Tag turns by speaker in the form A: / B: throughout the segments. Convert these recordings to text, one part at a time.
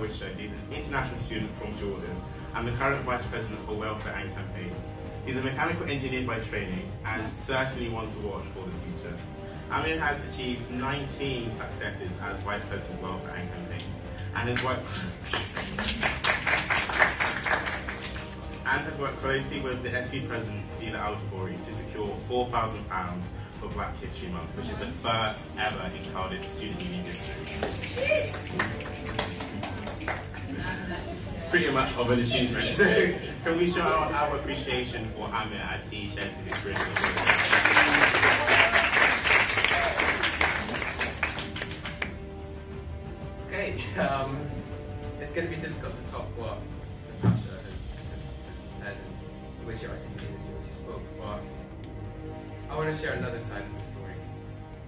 A: Wisher. He's an international student from Jordan and the current Vice President for Welfare and Campaigns. He's a mechanical engineer by training and certainly one to watch for the future. Amir has achieved 19 successes as Vice President for Welfare and Campaigns and has worked closely with the SU President, Gila Al-Jabori, to secure £4,000 for Black History Month, which is the first ever in Cardiff student union history. Pretty much of an achievement. So, can we show our appreciation for Amir as he shares his experience with us?
B: Okay, it's going to be difficult to talk what Natasha has said and the way she articulated the way she spoke, but I want to share another side of the story.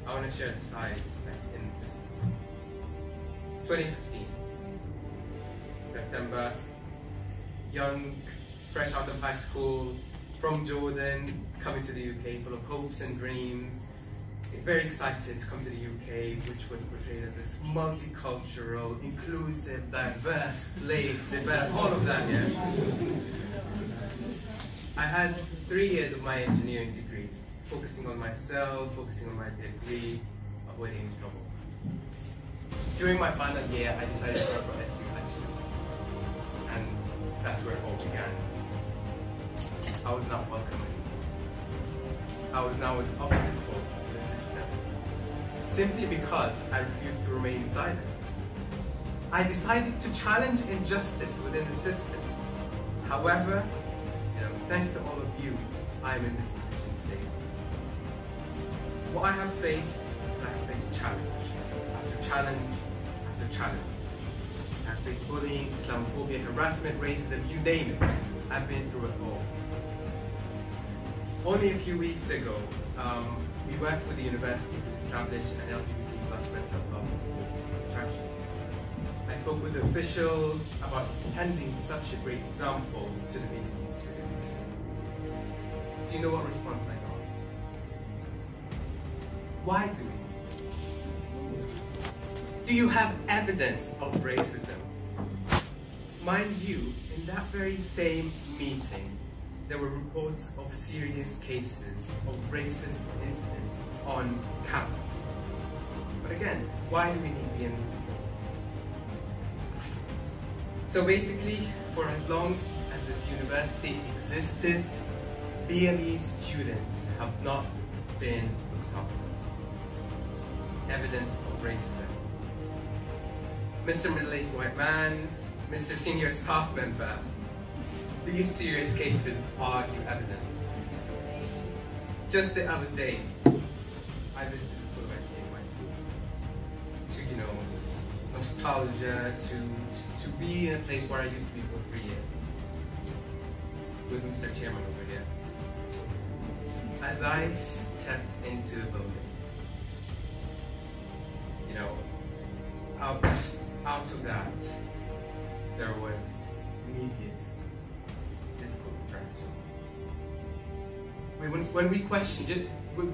B: I want to share the side that's in the system. 2015, September, young, fresh out of high school, from Jordan, coming to the UK, full of hopes and dreams, very excited to come to the UK, which was portrayed as this multicultural, inclusive, diverse place, all of that, yeah. I had 3 years of my engineering degree, focusing on myself, focusing on my degree, avoiding trouble. During my final year, I decided to run for SU elections, and that's where it all began. I was not welcome. I was now an obstacle in the system, simply because I refused to remain silent. I decided to challenge injustice within the system. However, thanks to all of you, I am in this position today. What I have faced, I have faced challenge after challenge after challenge. I have faced bullying, Islamophobia, harassment, racism, you name it. I've been through it all. Only a few weeks ago, we worked with the university to establish an LGBT+ mental health school attraction. I spoke with the officials about extending such a great example to the Vietnamese students. Do you know what response I got? Why do we? Do you have evidence of racism? Mind you, in that very same meeting, there were reports of serious cases of racist incidents on campus. But again, why do we need the NC? So basically, for as long as this university existed, BME students have not been looked after. Evidence of racism. Mr. Middle-aged white man, Mr. Senior staff member, these serious cases are your evidence. Just the other day, I visited the School of Engineering, my school, to, nostalgia, to be in a place where I used to be for 3 years, with Mr. Chairman over here. As I stepped into the building, out of that, there was immediate difficult interaction. When we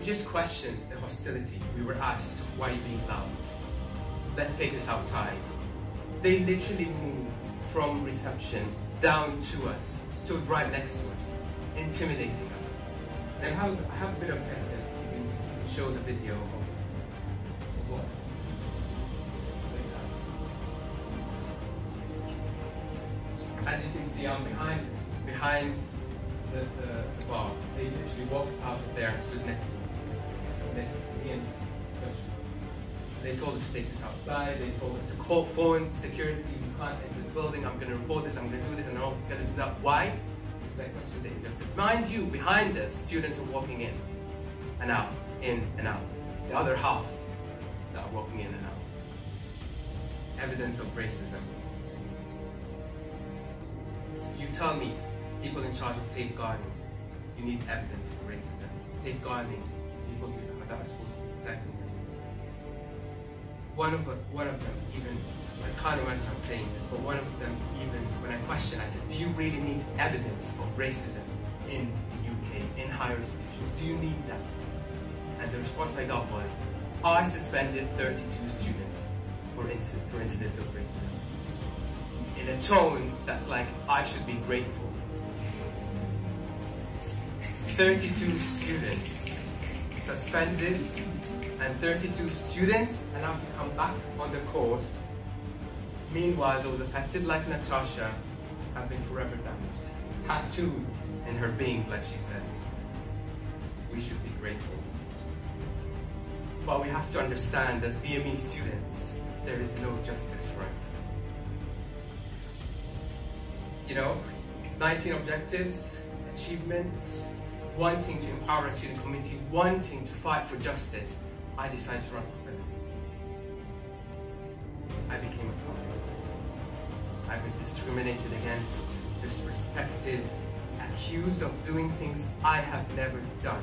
B: just questioned the hostility, we were asked, why are you being loud? Let's take this outside. They literally moved from reception down to us, stood right next to us, intimidating us. And I have a bit of evidence. You can show the video of what. As you can see, I'm behind the bar. They literally walked out there and stood next to me and they told us to take this outside. They told us to call phone security. You can't enter the building. I'm going to report this. I'm going to do this, and I'm going to do that. Why? Because I questioned the injustice. Mind you, behind us, students are walking in and out, in and out. The other half that are walking in and out. Evidence of racism. You tell me, people in charge of safeguarding, you need evidence for racism. Safeguarding people that are supposed to be protecting us. One of them even, I can't imagine I'm saying this, but one of them even, when I questioned, I said, do you really need evidence of racism in the UK, in higher institutions? Do you need that? And the response I got was, I suspended 32 students for incidents of racism. a tone that's like, I should be grateful. 32 students suspended, and 32 students allowed to come back on the course. Meanwhile, those affected like Natasha have been forever damaged, tattooed in her being, like she said. We should be grateful. But we have to understand, as BME students, there is no justice for us. You know, 19 objectives, achievements, wanting to empower a student community, wanting to fight for justice. I decided to run for presidency. I became a target. I've been discriminated against, disrespected, accused of doing things I have never done.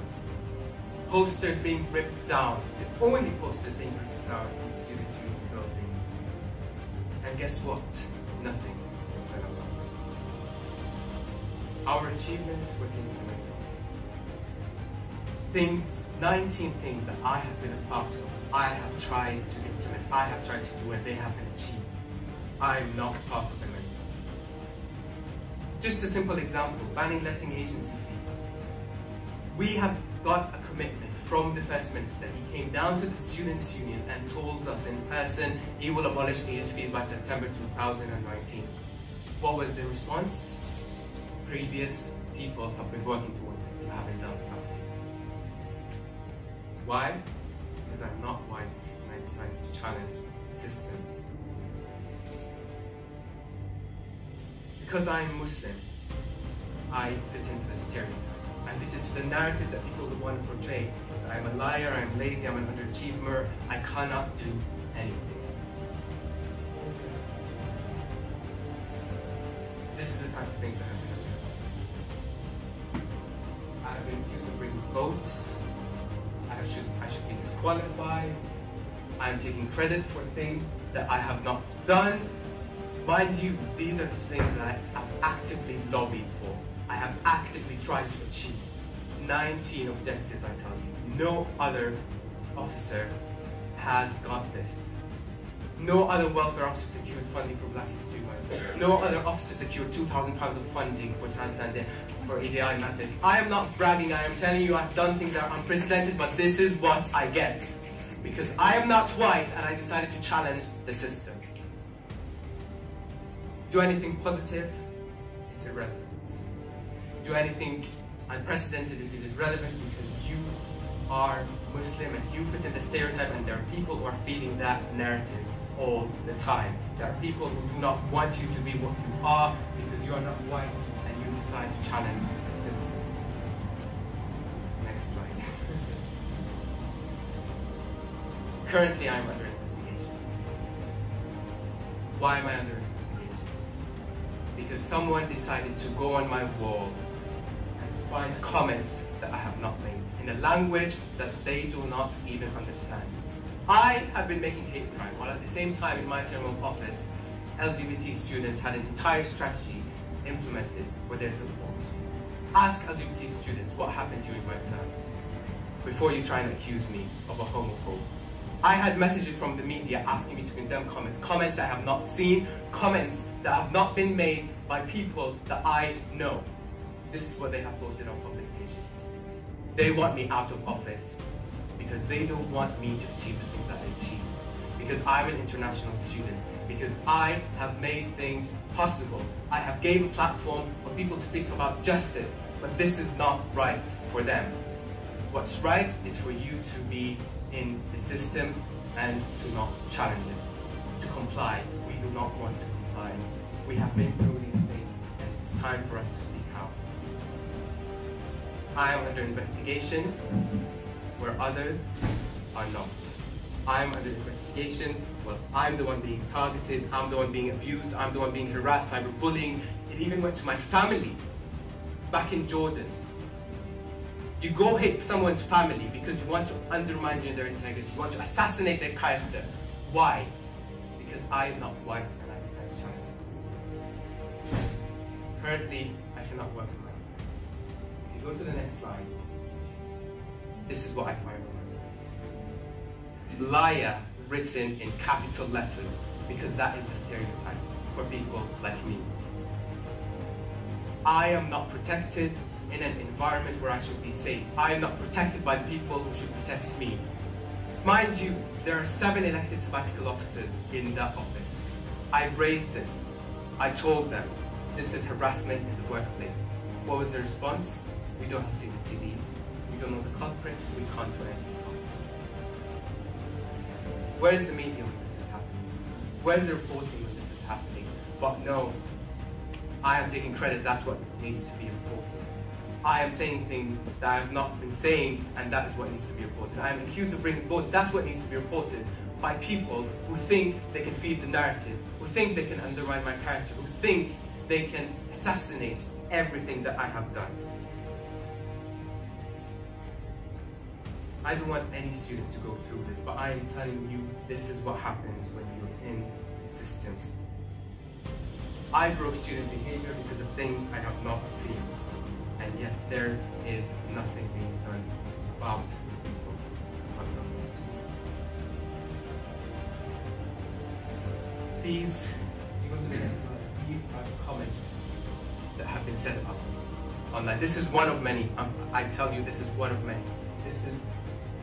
B: Posters being ripped down, the only posters being ripped down in the Students' Union building. And guess what? Nothing was done about it. Our achievements were taken away from us. 19 things that I have been a part of, I have tried to implement, I have tried to do, and they have been achieved. I'm not part of them anymore. Just a simple example, banning letting agency fees. We have got a commitment from the First Minister. He came down to the Students' Union and told us in person he will abolish agency fees by September 2019. What was the response? Previous people have been working towards it. You haven't done it. Why? Because I'm not white and I decided to challenge the system. Because I'm Muslim, I fit into the stereotype. I fit into the narrative that people would want to portray. That I'm a liar, I'm lazy, I'm an underachiever, I cannot do anything. This is the type of thing that I've been accused of bringing votes. I should be disqualified. I'm taking credit for things that I have not done. Mind you, these are the things that I have actively lobbied for. I have actively tried to achieve. 19 objectives, I tell you. No other officer has got this. No other welfare officer secured funding for Black History Month. No other officer secured £2,000 of funding for Santander, for EDI matters. I am not bragging, I am telling you I've done things that are unprecedented, but this is what I get. Because I am not white and I decided to challenge the system. Do anything positive, it's irrelevant. Do anything unprecedented, it is irrelevant because you are Muslim and you fit in the stereotype, and there are people who are feeding that narrative all the time. There are people who do not want you to be what you are because you are not white and you decide to challenge the system. Next slide. Currently, I'm under investigation. Why am I under investigation? Because someone decided to go on my wall and find comments that I have not made in a language that they do not even understand. I have been making hate crime, while at the same time in my term of office, LGBT students had an entire strategy implemented for their support. Ask LGBT students what happened during my term before you try and accuse me of a homophobe. I had messages from the media asking me to condemn comments that I have not seen, comments that have not been made by people that I know. This is what they have posted on public pages. They want me out of office because they don't want me to achieve the things that I achieve. Because I'm an international student. Because I have made things possible. I have gave a platform for people to speak about justice, but this is not right for them. What's right is for you to be in the system and to not challenge it, to comply. We do not want to comply. We have been through these things and it's time for us to speak out. I am under investigation where others are not. I'm under investigation. Well, I'm the one being targeted, I'm the one being abused, I'm the one being harassed, cyberbullying. It even went to my family back in Jordan. You go hit someone's family because you want to undermine their integrity, you want to assassinate their character. Why? Because I am not white and I decided to challenge the system. Currently, I cannot work in my office. If you go to the next slide, this is what I find on my list. Liar written in capital letters, because that is the stereotype. for people like me. I am not protected in an environment where I should be safe. I am not protected by the people who should protect me. Mind you, there are 7 elected sabbatical officers in that office. I raised this. I told them, this is harassment in the workplace. What was the response? We don't have CCTV. We don't know the culprits. We can't do anything about it. Where's the media when this is happening? Where's the reporting when this is happening? But no, I am taking credit. That's what needs to be reported. I am saying things that I have not been saying, and that is what needs to be reported. I am accused of bringing votes. That's what needs to be reported by people who think they can feed the narrative, who think they can undermine my character, who think they can assassinate everything that I have done. I don't want any student to go through this, but I am telling you, this is what happens when you're in the system. I broke student behavior because of things I have not seen, and yet there is nothing being done about people unbeknownst to me. These are comments that have been set up online. This is one of many. I tell you, this is one of many.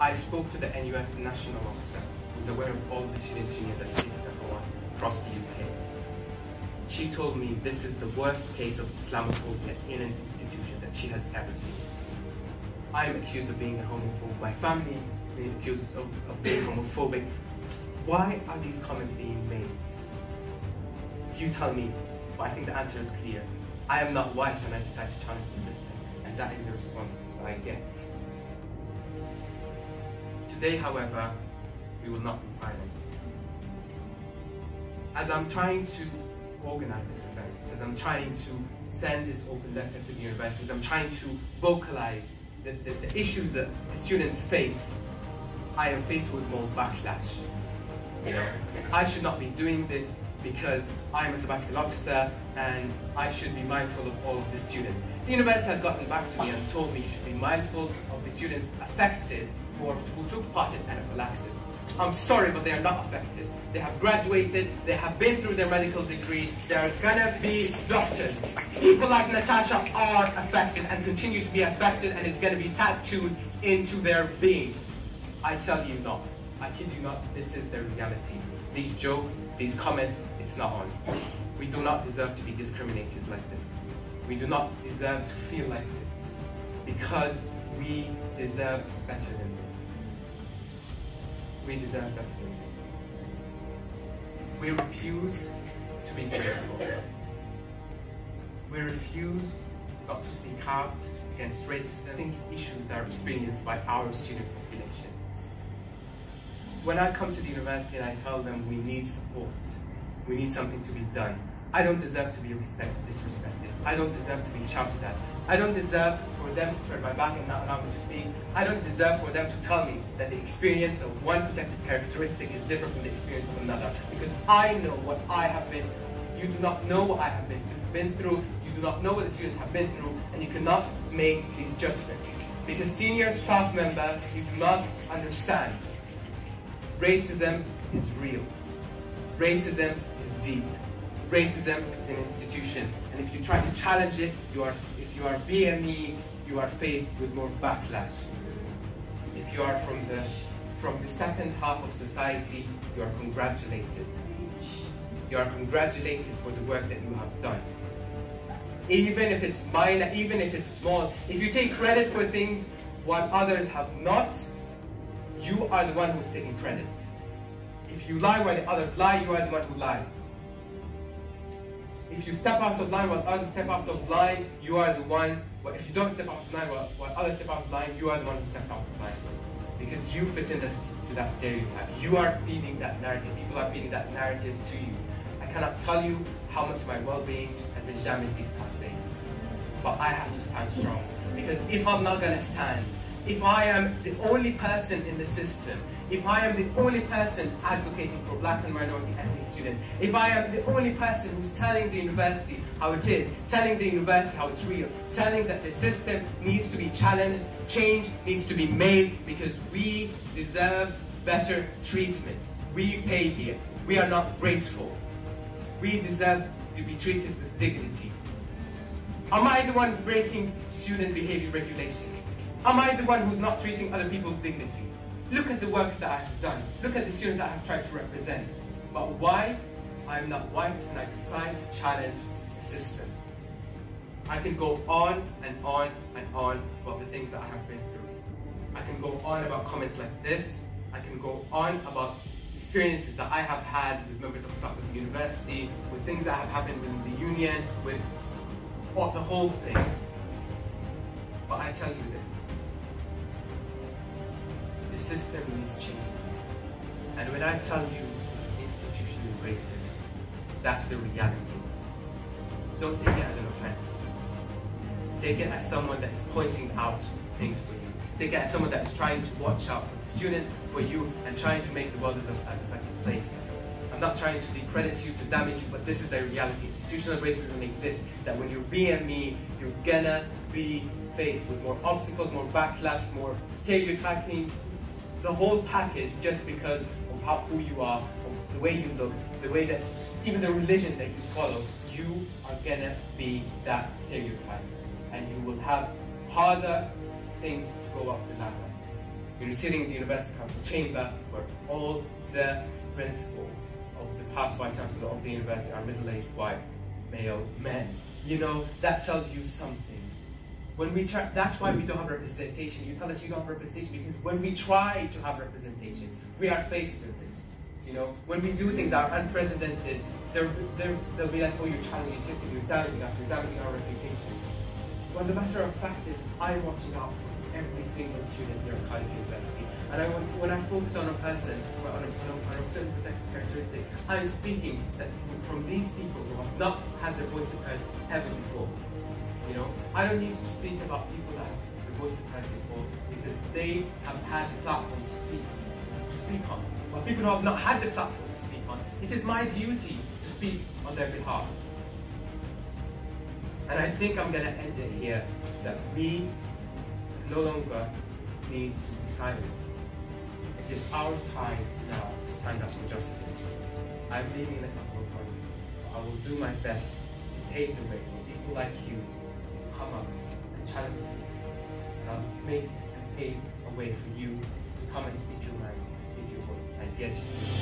B: I spoke to the NUS national officer, who's aware of all the students' unions that she's across the UK. She told me this is the worst case of Islamophobia in an institution that she has ever seen. I am accused of being a homophobe. My family is being accused of being homophobic. Why are these comments being made? You tell me, but I think the answer is clear. I am not white and I decide to challenge the system, and that is the response that I get. Today, however, we will not be silenced. As I'm trying to organize this event, as I'm trying to send this open letter to the universities, I'm trying to vocalize the issues that the students face, I am faced with more backlash. You know, I should not be doing this because I'm a sabbatical officer and I should be mindful of all of the students. The university has gotten back to me and told me you should be mindful of the students affected who took part in Anaphylaxis. I'm sorry, but they are not affected. They have graduated, they have been through their medical degree, they are gonna be doctors. People like Natasha are affected and continue to be affected, and it's gonna be tattooed into their being. I tell you not. I kid you not, this is the reality. These jokes, these comments, it's not on. We do not deserve to be discriminated like this. We do not deserve to feel like this, because we deserve better than this. We deserve better than this. We refuse to be grateful. We refuse not to speak out against racism issues that are experienced by our student population. When I come to the university and I tell them we need support, we need something to be done, I don't deserve to be disrespected. I don't deserve to be shouted at. I don't deserve for them to turn my back and not allow me to speak. I don't deserve for them to tell me that the experience of one protected characteristic is different from the experience of another. Because I know what I have been through. You do not know what I have been through. You do not know what the students have been through. And you cannot make these judgments. Because senior staff members, you do not understand. Racism is real. Racism is deep. Racism is an institution, and if you try to challenge it, if you are BME, you are faced with more backlash. If you are from the second half of society, you are congratulated. You are congratulated for the work that you have done. Even if it's minor, even if it's small, if you take credit for things what others have not, you are the one who is taking credit. If you lie while the others lie, you are the one who lies. If you step out of line while others step out of line, you are the one, but if you don't step out of line while others step out of line, you are the one who stepped out of line. Because you fit in to that stereotype. You are feeding that narrative. People are feeding that narrative to you. I cannot tell you how much my well-being has been damaged these past days. But I have to stand strong. Because if I'm not going to stand, if I am the only person in the system, if I am the only person advocating for black and minority ethnic students, if I am the only person who's telling the university how it is, telling the university how it's real, telling that the system needs to be challenged, change needs to be made, because we deserve better treatment. We pay here. We are not grateful. We deserve to be treated with dignity. Am I the one breaking student behavior regulations? Am I the one who's not treating other people with dignity? Look at the work that I have done. Look at the students that I have tried to represent. But why? I'm not white and I decide to challenge the system. I can go on and on and on about the things that I have been through. I can go on about comments like this. I can go on about experiences that I have had with members of staff at the university, with things that have happened within the union, with the whole thing. But I tell you this, the system needs change. And when I tell you it's institutionally racist, that's the reality. Don't take it as an offense. Take it as someone that is pointing out things for you. Take it as someone that is trying to watch out for the students, for you, and trying to make the world as a better place. I'm not trying to discredit you, to damage you, but this is the reality. Institutional racism exists, that when you're BME, you're gonna be faced with more obstacles, more backlash, more stereotyping, the whole package, just because of who you are, of the way you look, the way that, even the religion that you follow, you are gonna be that stereotype. And you will have harder things to go up the ladder. You're sitting in the University Council chamber where all the principals of the past Vice Chancellor of the university are middle-aged white male men. You know, that tells you something. When we try, that's why we don't have representation. You tell us you don't have representation because when we try to have representation, we are faced with this. You know, when we do things that are unprecedented, they'll be like, oh, you're challenging your system, you're damaging us, you're damaging our reputation. Well, the matter of fact is, I'm watching out for every single student here at Cardiff University. And when I focus on a person, or on a certain protected characteristic, I'm speaking that from these people who have not had their voices heard ever before. You know, I don't need to speak about people that have their voices heard before because they have had the platform to speak on. But people who have not had the platform to speak on, it is my duty to speak on their behalf. And I think I'm going to end it here, that we no longer need to be silent. It is our time now to stand up for justice. I'm leaving in a couple of months, but I will do my best to pave the way for people like you to come up and challenge the system. And I'll make and pave a way for you to come and speak your mind, and speak your voice, and get you.